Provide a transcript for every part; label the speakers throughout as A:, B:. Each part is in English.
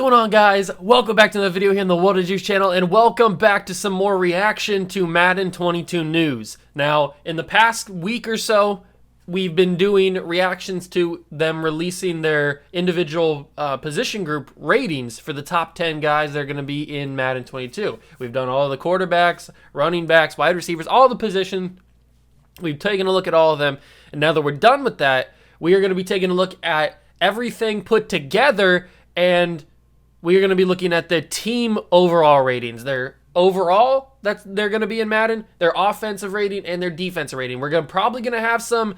A: going on, guys? Welcome back to another video here on the What a Juice channel, and welcome back to some more reaction to Madden 22 news. Now, in the past week or so, we've been doing reactions to them releasing their individual position group ratings for the top 10 guys that are going to be in Madden 22. We've done all the quarterbacks, running backs, wide receivers, all the position. We've taken a look at all of them, and now that we're done with that, we are going to be taking a look at everything put together, and we are going to be looking at the team overall ratings. Their overall, they're going to be in Madden, their offensive rating, and their defensive rating. We're probably going to have some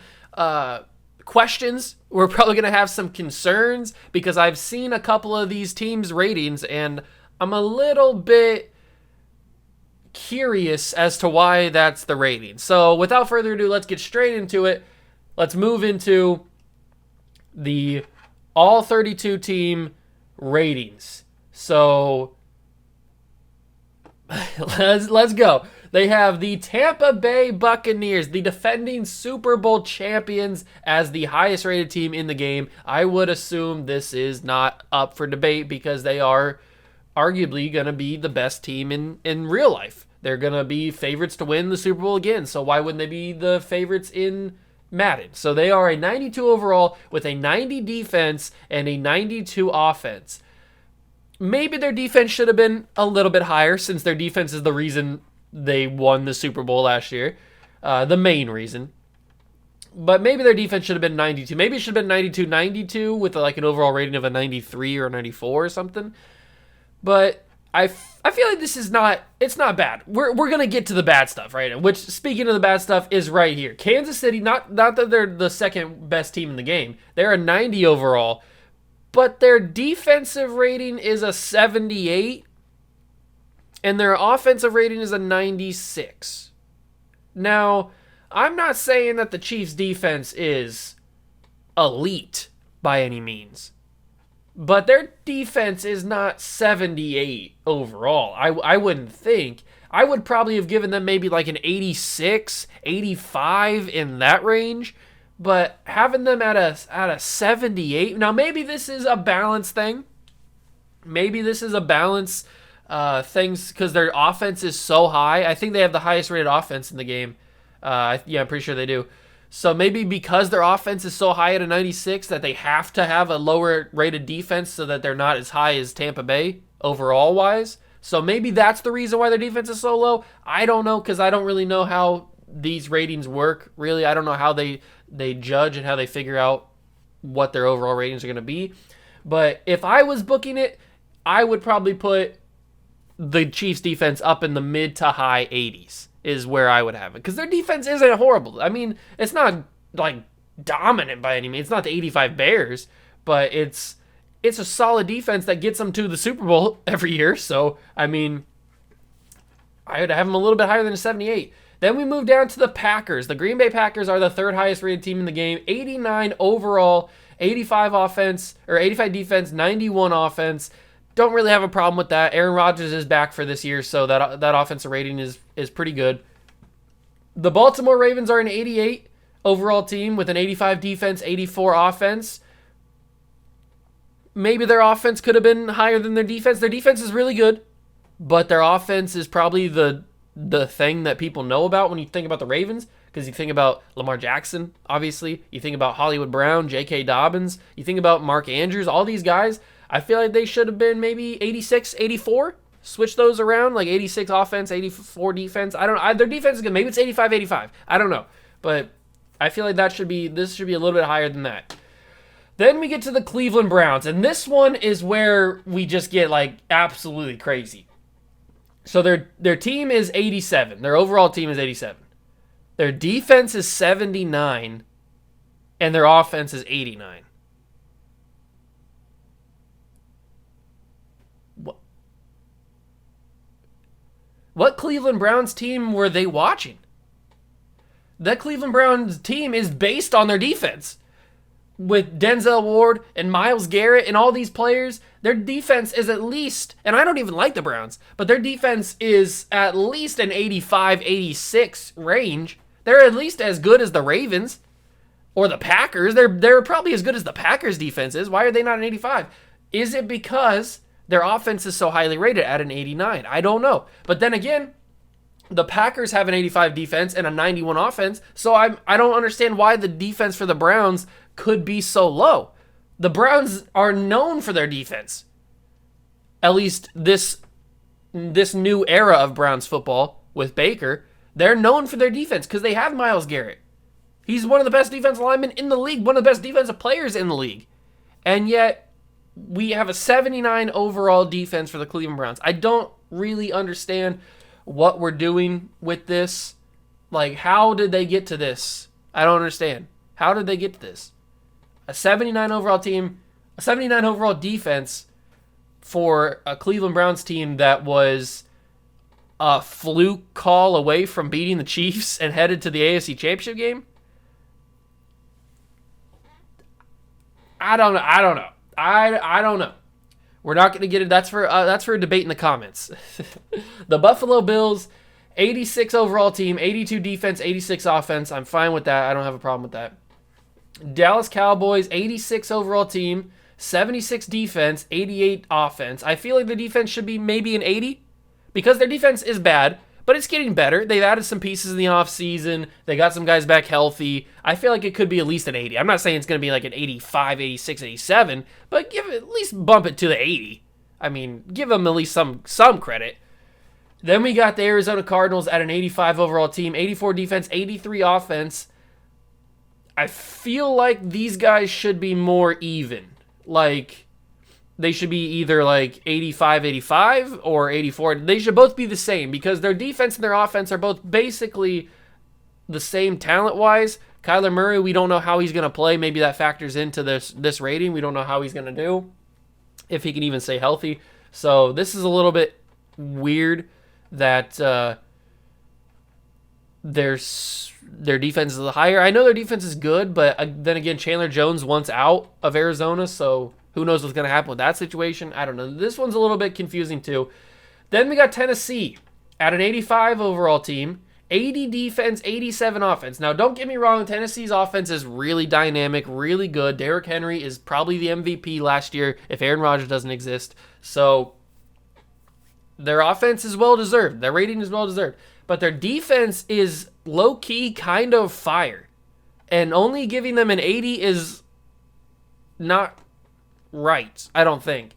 A: questions. We're probably going to have some concerns because I've seen a couple of these teams' ratings, and I'm a little bit curious as to why that's the rating. So without further ado, let's get straight into it. Let's move into the all 32 team ratings. So let's go. They have the Tampa Bay Buccaneers, the defending Super Bowl champions, as the highest rated team in the game. I would assume this is not up for debate because they are arguably going to be the best team in real life. They're going to be favorites to win the Super Bowl again. So why wouldn't they be the favorites in Madden? So they are a 92 overall with a 90 defense and a 92 offense. Maybe their defense should have been a little bit higher since their defense is the reason they won the Super Bowl last year. The main reason. But maybe their defense should have been 92. Maybe it should have been 92 with like an overall rating of a 93 or a 94 or something. But I feel like this is it's not bad. We're going to get to the bad stuff, right? Which, speaking of the bad stuff, is right here. Kansas City, not that they're the second best team in the game. They're a 90 overall, but their defensive rating is a 78, and their offensive rating is a 96. Now, I'm not saying that the Chiefs' defense is elite by any means, but their defense is not 78 overall. I wouldn't think. I would probably have given them maybe like an 86, 85 in that range. But having them at a 78. Now maybe this is a balance thing. Maybe this is a balance things because their offense is so high. I think they have the highest rated offense in the game. Yeah, I'm pretty sure they do. So maybe because their offense is so high at a 96 that they have to have a lower rated defense so that they're not as high as Tampa Bay overall wise. So maybe that's the reason why their defense is so low. I don't know because I don't really know how these ratings work. Really, I don't know how they judge and how they figure out what their overall ratings are going to be. But if I was booking it, I would probably put the Chiefs defense up in the mid to high 80s. Is where I would have it. Because their defense isn't horrible. I mean, it's not, like, dominant by any means. It's not the 85 Bears. But it's a solid defense that gets them to the Super Bowl every year. So, I mean, I would have them a little bit higher than a 78. Then we move down to the Packers. The Green Bay Packers are the third highest rated team in the game. 89 overall, 85 offense, or 85 defense, 91 offense. Don't really have a problem with that. Aaron Rodgers is back for this year, so that offensive rating is pretty good. The Baltimore Ravens are an 88 overall team with an 85 defense, 84 offense. Maybe their offense could have been higher than their defense. Their defense is really good, but their offense is probably the thing that people know about when you think about the Ravens, because you think about Lamar Jackson, obviously. You think about Hollywood Brown, J.K. Dobbins. You think about Mark Andrews, all these guys. I feel like they should have been maybe 86, 84. Switch those around, like 86 offense, 84 defense. I don't know. Their defense is good. Maybe it's 85, 85. I don't know. But I feel like this should be a little bit higher than that. Then we get to the Cleveland Browns. And this one is where we just get like absolutely crazy. So their team is 87. Their overall team is 87. Their defense is 79. And their offense is 89. What Cleveland Browns team were they watching? That Cleveland Browns team is based on their defense. With Denzel Ward and Myles Garrett and all these players, their defense is at least, and I don't even like the Browns, but their defense is at least an 85, 86 range. They're at least as good as the Ravens or the Packers. They're probably as good as the Packers defense is. Why are they not an 85? Is it because their offense is so highly rated at an 89? I don't know. But then again, the Packers have an 85 defense and a 91 offense, so I don't understand why the defense for the Browns could be so low. The Browns are known for their defense. At least this new era of Browns football with Baker, they're known for their defense because they have Myles Garrett. He's one of the best defensive linemen in the league, one of the best defensive players in the league. And yet, we have a 79 overall defense for the Cleveland Browns. I don't really understand what we're doing with this. Like, how did they get to this? I don't understand. How did they get to this? A 79 overall team, a 79 overall defense for a Cleveland Browns team that was a fluke call away from beating the Chiefs and headed to the AFC Championship game? I don't know. I don't know. We're not going to get it. That's for a debate in the comments. The Buffalo Bills, 86 overall team, 82 defense, 86 offense. I'm fine with that. I don't have a problem with that. Dallas Cowboys, 86 overall team, 76 defense, 88 offense. I feel like the defense should be maybe an 80 because their defense is bad, but it's getting better. They've added some pieces in the offseason. They got some guys back healthy. I feel like it could be at least an 80. I'm not saying it's going to be like an 85, 86, 87, but give it, at least bump it to the 80. I mean, give them at least some credit. Then we got the Arizona Cardinals at an 85 overall team, 84 defense, 83 offense. I feel like these guys should be more even. Like, they should be either like 85 or 84. They should both be the same because their defense and their offense are both basically the same talent-wise. Kyler Murray, we don't know how he's going to play. Maybe that factors into this rating. We don't know how he's going to do, if he can even stay healthy. So this is a little bit weird that their defense is higher. I know their defense is good, but then again, Chandler Jones wants out of Arizona, so who knows what's going to happen with that situation? I don't know. This one's a little bit confusing too. Then we got Tennessee at an 85 overall team, 80 defense, 87 offense. Now, don't get me wrong. Tennessee's offense is really dynamic, really good. Derrick Henry is probably the MVP last year if Aaron Rodgers doesn't exist. So their offense is well-deserved. Their rating is well-deserved. But their defense is low-key kind of fire. And only giving them an 80 is not right, I don't think.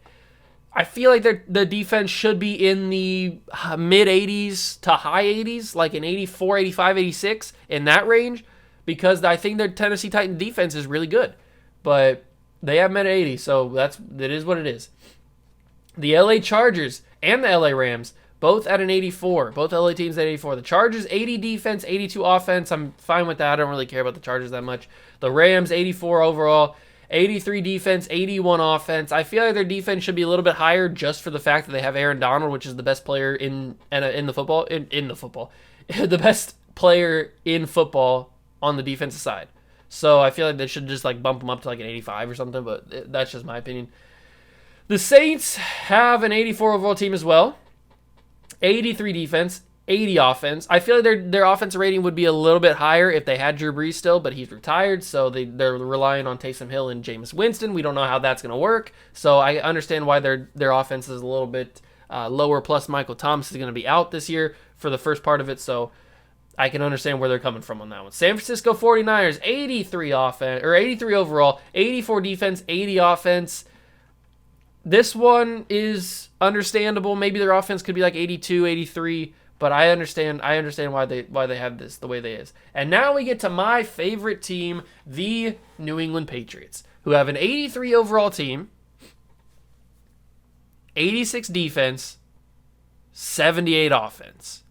A: I feel like the defense should be in the mid-80s to high 80s, like an 84, 85, 86, in that range, because I think their Tennessee Titans defense is really good. But they have them at 80, so it is what it is. The LA Chargers and the LA Rams, both at an 84. Both LA teams at 84. The Chargers, 80 defense, 82 offense. I'm fine with that. I don't really care about the Chargers that much. The Rams, 84 overall, 83 defense, 81 offense. I feel like their defense should be a little bit higher just for the fact that they have Aaron Donald, which is the best player in the football. The best player in football on the defensive side. So I feel like they should just like bump them up to like an 85 or something, but that's just my opinion. The Saints have an 84 overall team as well. 83 defense, 80 offense. I feel like their offensive rating would be a little bit higher if they had Drew Brees still, but he's retired, so they're relying on Taysom Hill and Jameis Winston. We don't know how that's going to work, so I understand why their offense is a little bit lower, plus Michael Thomas is going to be out this year for the first part of it, so I can understand where they're coming from on that one. San Francisco 49ers, 83 offense, or 83 overall, 84 defense, 80 offense. This one is understandable. Maybe their offense could be like 82, 83, but I understand why they have this the way they is. And now we get to my favorite team, the New England Patriots, who have an 83 overall team, 86 defense, 78 offense.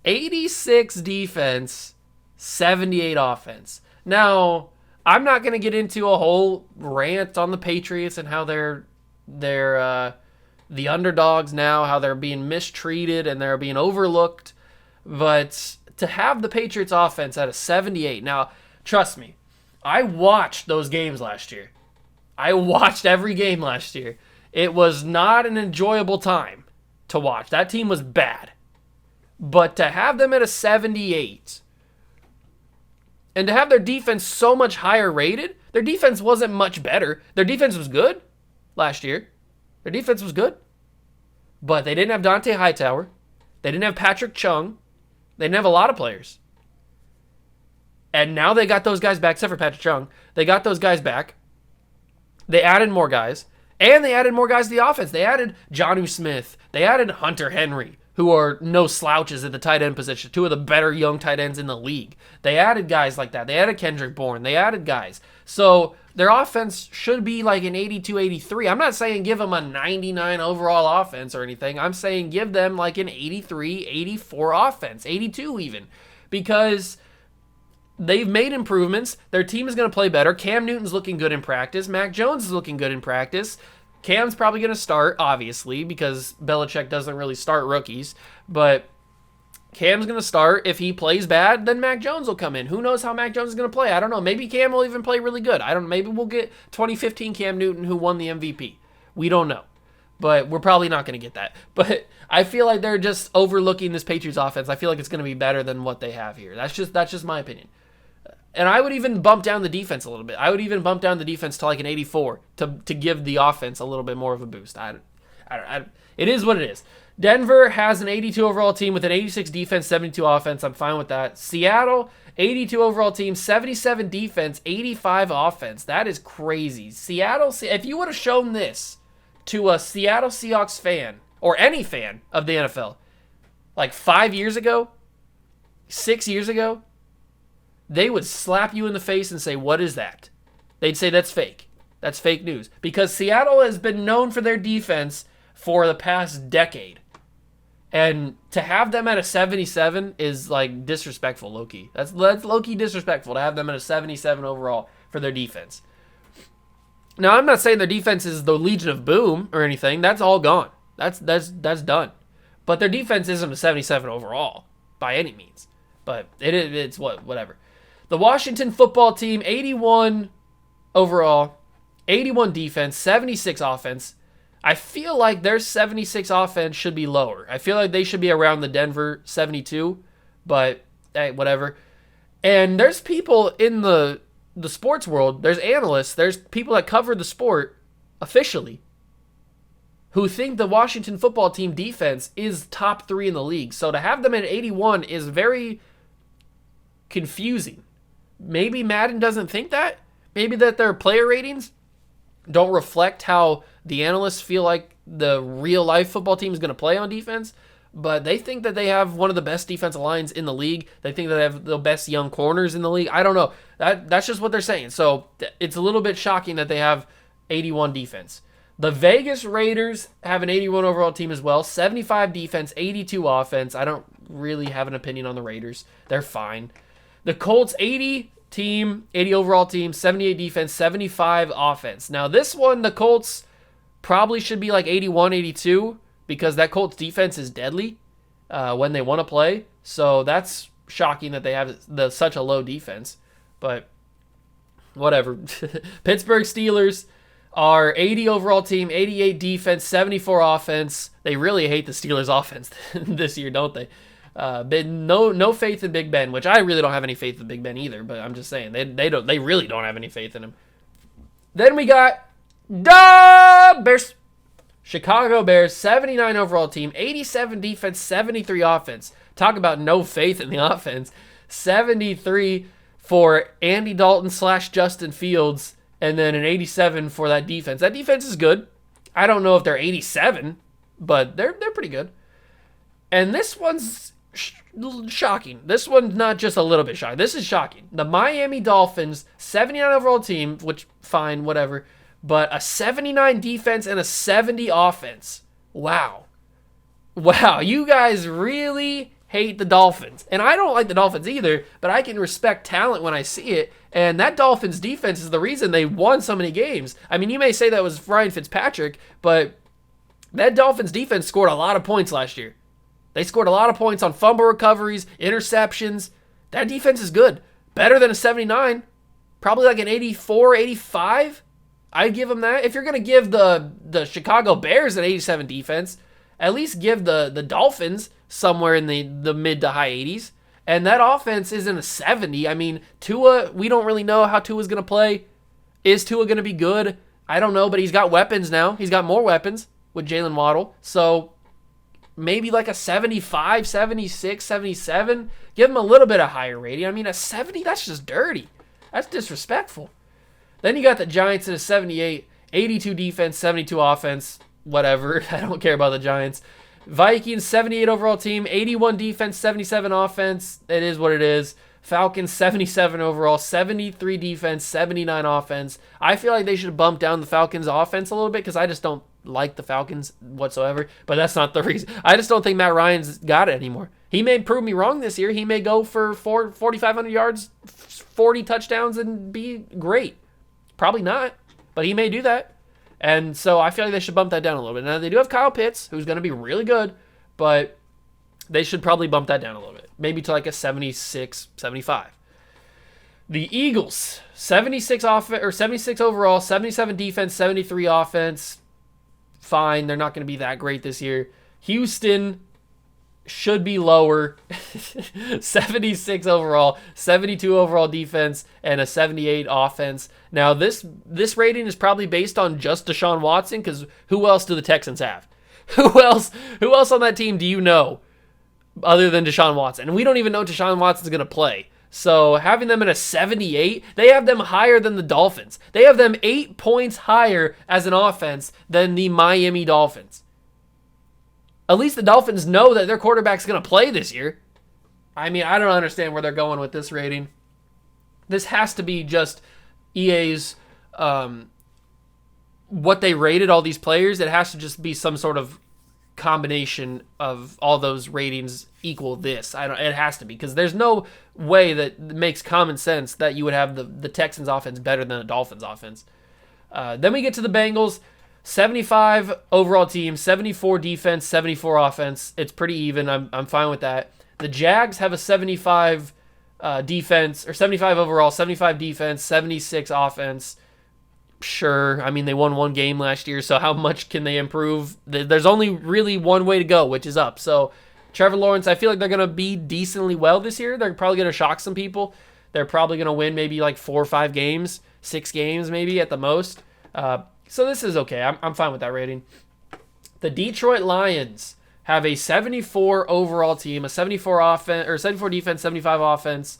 A: 86 defense, 78 offense. Now, I'm not going to get into a whole rant on the Patriots and how they're the underdogs now, how they're being mistreated and they're being overlooked. But to have the Patriots offense at a 78, now, trust me, I watched those games last year. I watched every game last year. It was not an enjoyable time to watch. That team was bad. But to have them at a 78 and to have their defense so much higher rated, Their defense wasn't much better. Their defense was good last year. Their defense was good. But they didn't have Dante Hightower. They didn't have Patrick Chung. They didn't have a lot of players. And now they got those guys back, except for Patrick Chung. They got those guys back. They added more guys. And they added more guys to the offense. They added Jonnu Smith. They added Hunter Henry, who are no slouches at the tight end position. Two of the better young tight ends in the league. They added guys like that. They added Kendrick Bourne. They added guys. So their offense should be like an 82, 83. I'm not saying give them a 99 overall offense or anything. I'm saying give them like an 83, 84 offense, 82 even. Because they've made improvements. Their team is going to play better. Cam Newton's looking good in practice. Mac Jones is looking good in practice. Cam's probably going to start, obviously, because Belichick doesn't really start rookies. But Cam's going to start. If he plays bad, then Mac Jones will come in. Who knows how Mac Jones is going to play? I don't know. Maybe Cam will even play really good. Maybe we'll get 2015 Cam Newton who won the MVP. We don't know. But we're probably not going to get that. But I feel like they're just overlooking this Patriots offense. I feel like it's going to be better than what they have here. That's just my opinion. And I would even bump down the defense a little bit. I would even bump down the defense to like an 84 to give the offense a little bit more of a boost. It is what it is. Denver has an 82 overall team with an 86 defense, 72 offense. I'm fine with that. Seattle, 82 overall team, 77 defense, 85 offense. That is crazy. Seattle, if you would have shown this to a Seattle Seahawks fan or any fan of the NFL like 5 years ago, 6 years ago, they would slap you in the face and say, what is that? They'd say that's fake. That's fake news. Because Seattle has been known for their defense for the past decade. And to have them at a 77 is like disrespectful, low-key. That's low-key disrespectful to have them at a 77 overall for their defense. Now, I'm not saying their defense is the Legion of Boom or anything. That's all gone. That's done. But their defense isn't a 77 overall by any means. But it's whatever. The Washington football team, 81 overall, 81 defense, 76 offense. I feel like their 76 offense should be lower. I feel like they should be around the Denver 72, but hey, whatever. And there's people in the sports world, there's analysts, there's people that cover the sport officially who think the Washington football team defense is top 3 in the league. So to have them at 81 is very confusing. Maybe Madden doesn't think that. Maybe that their player ratings don't reflect how the analysts feel like the real life football team is going to play on defense. But they think that they have one of the best defensive lines in the league. They think that they have the best young corners in the league. I don't know. That's just what they're saying. So it's a little bit shocking that they have 81 defense. The Vegas Raiders have an 81 overall team as well. 75 defense, 82 offense. I don't really have an opinion on the Raiders. They're fine. The Colts, 80 overall team, 78 defense, 75 offense. Now this one, the Colts probably should be like 81, 82 because that Colts defense is deadly when they want to play. So that's shocking that they have such a low defense. But whatever. Pittsburgh Steelers are 80 overall team, 88 defense, 74 offense. They really hate the Steelers offense this year, don't they? No faith in Big Ben, which I really don't have any faith in Big Ben either. But I'm just saying they really don't have any faith in him. Then we got the Bears, Chicago Bears, 79 overall team, 87 defense, 73 offense. Talk about no faith in the offense. 73 for Andy Dalton / Justin Fields, and then an 87 for that defense. That defense is good. I don't know if they're 87, but they're pretty good. And this one's shocking. This one's not just a little bit shocking. This is shocking. The Miami Dolphins, 79 overall team, which, fine, whatever, but a 79 defense and a 70 offense. Wow. Wow, you guys really hate the Dolphins. And I don't like the Dolphins either, but I can respect talent when I see it. And that Dolphins defense is the reason they won so many games. I mean, you may say that was Ryan Fitzpatrick, but that Dolphins defense scored a lot of points last year. They scored a lot of points on fumble recoveries, interceptions. That defense is good. Better than a 79. Probably like an 84, 85. I'd give them that. If you're going to give the Chicago Bears an 87 defense, at least give the Dolphins somewhere in the mid to high 80s. And that offense isn't a 70. I mean, Tua, we don't really know how Tua's going to play. Is Tua going to be good? I don't know, but he's got weapons now. He's got more weapons with Jalen Waddle. So maybe like a 75, 76, 77. Give him a little bit of higher rating. I mean, a 70, that's just dirty. That's disrespectful. Then you got the Giants at a 78, 82 defense, 72 offense, whatever. I don't care about the Giants. Vikings, 78 overall team, 81 defense, 77 offense. It is what it is. Falcons, 77 overall, 73 defense, 79 offense. I feel like they should bump down the Falcons offense a little bit because I just don't like the Falcons whatsoever. But that's not the reason. I just don't think Matt Ryan's got it anymore. He may prove me wrong this year. He may go for 4,500 yards, 40 touchdowns, and be great. Probably not, but he may do that. And so I feel like they should bump that down a little bit. Now, they do have Kyle Pitts, who's going to be really good, but they should probably bump that down a little bit. Maybe to like a 76, 75. The Eagles, 76 overall, 77 defense, 73 offense. Fine, they're not going to be that great this year. Houston should be lower. 76 overall, 72 overall defense, and a 78 offense. Now, this rating is probably based on just Deshaun Watson, because who else do the Texans have? Who else on that team do you know other than Deshaun Watson? And we don't even know Deshaun Watson's going to play. So having them at a 78, they have them higher than the Dolphins. They have them 8 points higher as an offense than the Miami Dolphins. At least the Dolphins know that their quarterback's going to play this year. I mean, I don't understand where they're going with this rating. This has to be just EA's, what they rated all these players. It has to just be some sort of combination of all those ratings equal this. It has to be, because there's no way that makes common sense that you would have the Texans offense better than the Dolphins offense. Then we get to the Bengals. 75 overall team, 74 defense, 74 offense. It's pretty even. I'm fine with that. The Jags have a 75 defense, or 75 overall, 75 defense, 76 offense. Sure. I mean, they won one game last year, so how much can they improve? There's only really one way to go, which is up. So Trevor Lawrence, I feel like they're going to be decently well this year. They're probably going to shock some people. They're probably going to win maybe like 4 or 5 games, 6 games maybe at the most. So this is okay. I'm fine with that rating. The Detroit Lions have a 74 overall team, a 74 offense, or 74 defense, 75 offense.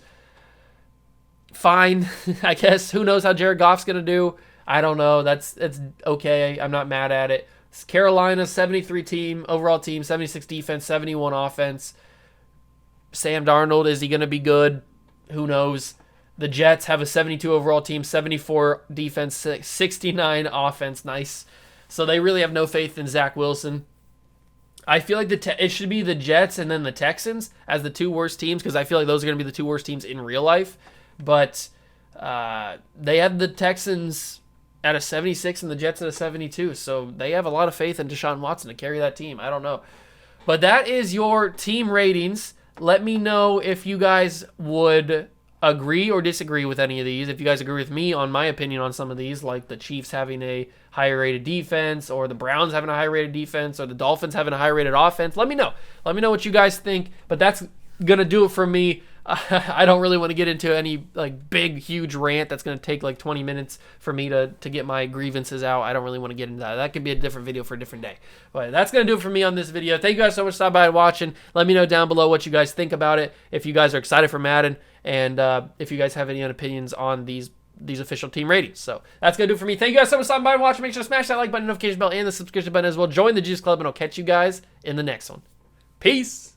A: Fine, I guess. Who knows how Jared Goff's going to do? I don't know. It's okay. I'm not mad at it. Carolina, 73 team, overall team, 76 defense, 71 offense. Sam Darnold, is he going to be good? Who knows? The Jets have a 72 overall team, 74 defense, 69 offense. Nice. So they really have no faith in Zach Wilson. I feel like it should be the Jets and then the Texans as the 2 worst teams, because I feel like those are going to be the 2 worst teams in real life. But they have the Texans at a 76 and the Jets at a 72. So they have a lot of faith in Deshaun Watson to carry that team. I don't know. But that is your team ratings. Let me know if you guys would agree or disagree with any of these. If you guys agree with me on my opinion on some of these, like the Chiefs having a higher rated defense, or the Browns having a high rated defense, or the Dolphins having a high rated offense, let me know. Let me know what you guys think. But that's going to do it for me. I don't really want to get into any like big, huge rant that's going to take like 20 minutes for me to get my grievances out. I don't really want to get into that. That could be a different video for a different day. But that's going to do it for me on this video. Thank you guys so much for stopping by and watching. Let me know down below what you guys think about it. If you guys are excited for Madden, and if you guys have any opinions on these official team ratings. So that's going to do it for me. Thank you guys so much for stopping by and watching. Make sure to smash that like button, notification bell, and the subscription button as well. Join the Juice Club, and I'll catch you guys in the next one. Peace.